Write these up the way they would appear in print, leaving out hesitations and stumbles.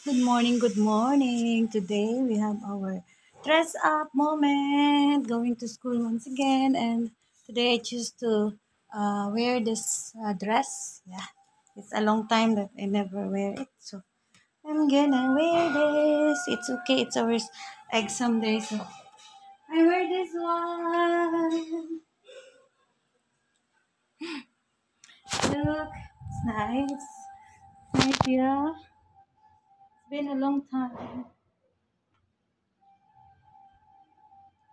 Good morning, good morning. Today we have our dress up moment, going to school once again. And today I choose to wear this dress. Yeah, it's a long time that I never wear it. So I'm gonna wear this. It's okay, it's our exam day. So I wear this one. Look, it's nice. Right, yeah. It's been a long time.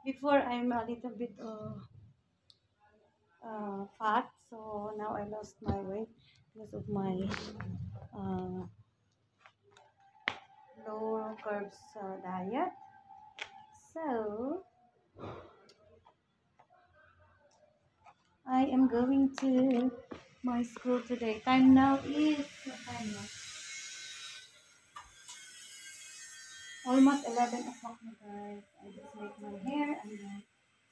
Before I'm a little bit fat, so now I lost my weight because of my uh, low carbs diet. So I am going to my school today. Time now is what time now? Almost 11 o'clock, na guys. I just make my hair and then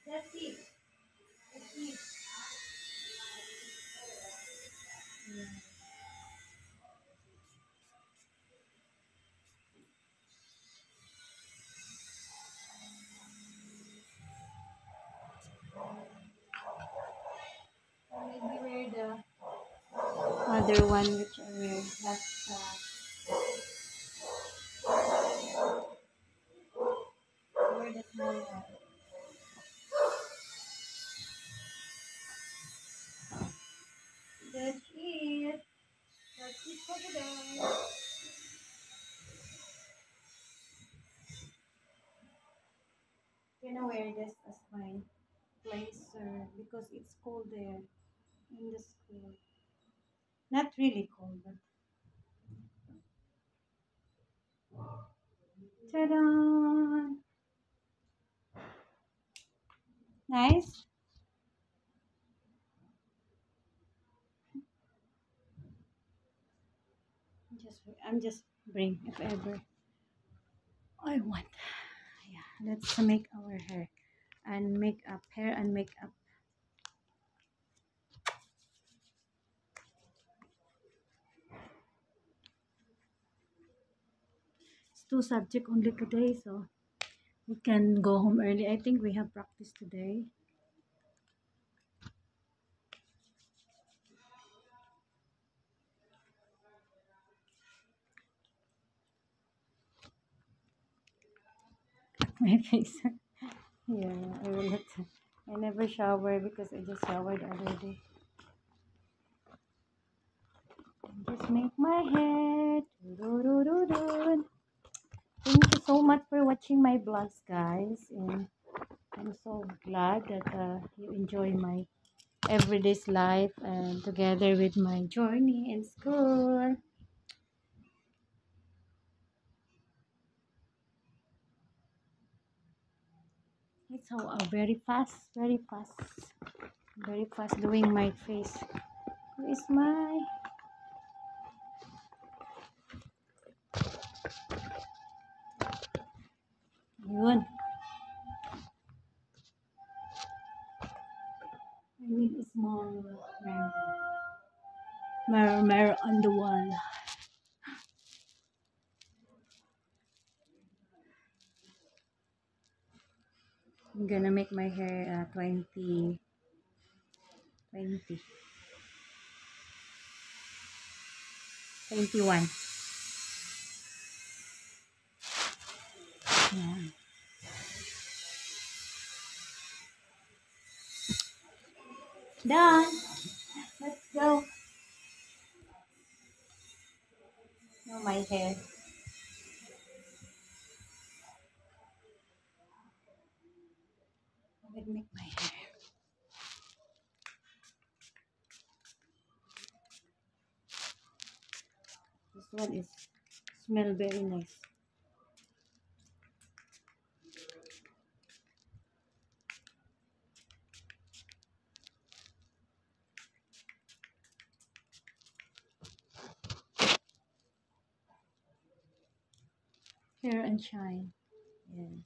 that's it. That's it. Yeah. So maybe wear the other one which I wear last wear the small one. That's it. That's it for today. Gonna wear this as my blazer because it's cold there in the school. Not really cold, but ta-da! Nice. I'm just bring if ever I want. Yeah, let's make our hair and makeup, hair and makeup. It's two subject only today, so we can go home early. I think we have practice today. My face. Yeah, I will let. I never shower because I just showered already. Just make my hair. Doo-doo-doo-doo. Thank you so much for watching my vlogs, guys. And I'm so glad that you enjoy my everyday's life and together with my journey in school. It's so very fast doing my face. Who is my? Yun. I need a small mirror on the wall. I'm gonna make my hair 21. Yeah. Done. Let's go. Now my hair. I will make my hair. This one is smell very nice. Hair and shine. Yes.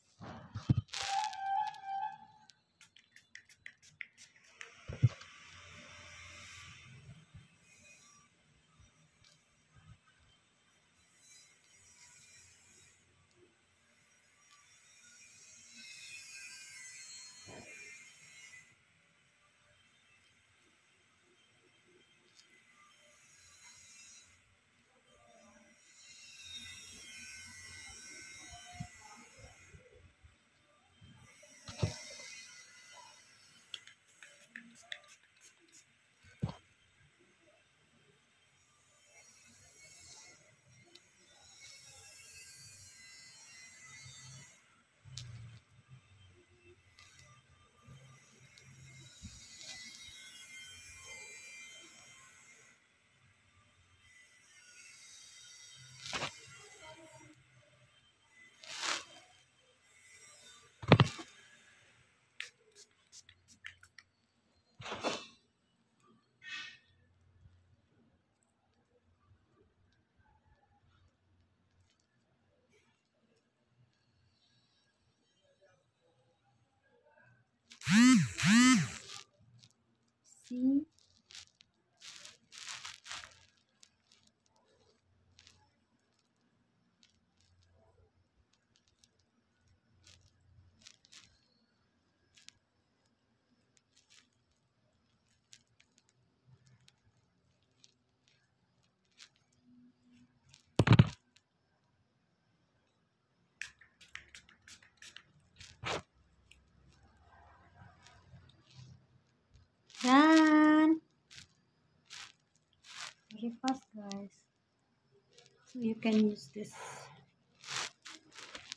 So you can use this.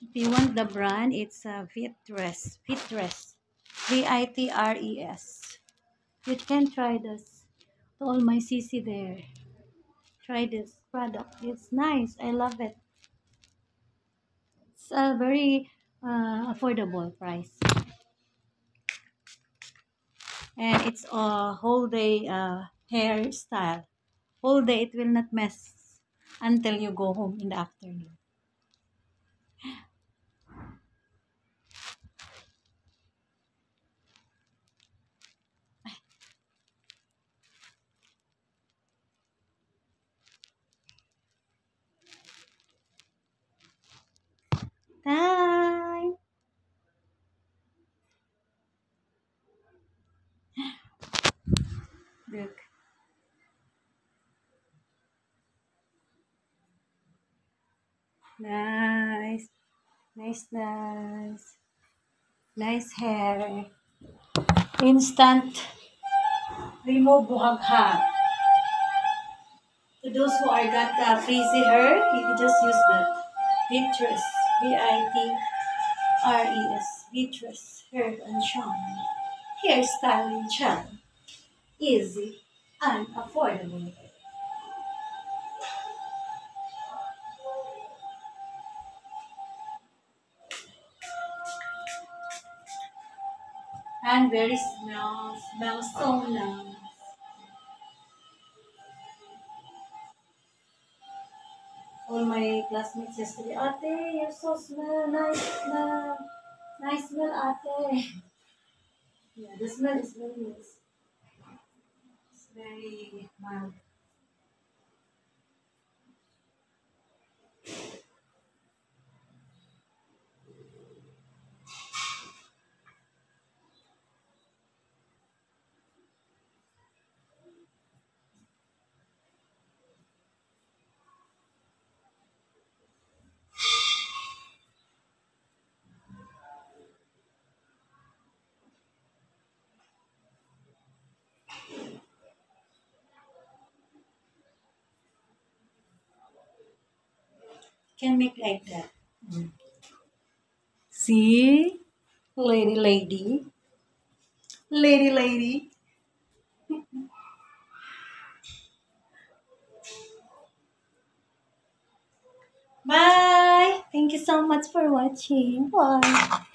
If you want the brand, it's Vitres. Vitres. Vitres. You can try this. To all my CC there. Try this product. It's nice. I love it. It's a very affordable price. And it's a whole day hairstyle. Whole day it will not mess until you go home in the afternoon. Time. Look. Nice. Nice. Nice hair. Instant remove buhagha. To those who are got frizzy hair, you can just use that. Vitres. Vitres. Vitres. Hair and shine. Hairstyling gel. Easy and affordable. And very smells so nice. All my classmates yesterday, Ate, you so smell. Nice smell, Ate. Yeah, the smell is very nice. It's very mild. Can make like that. Mm. See? Lady. Lady. Bye. Thank you so much for watching. Bye.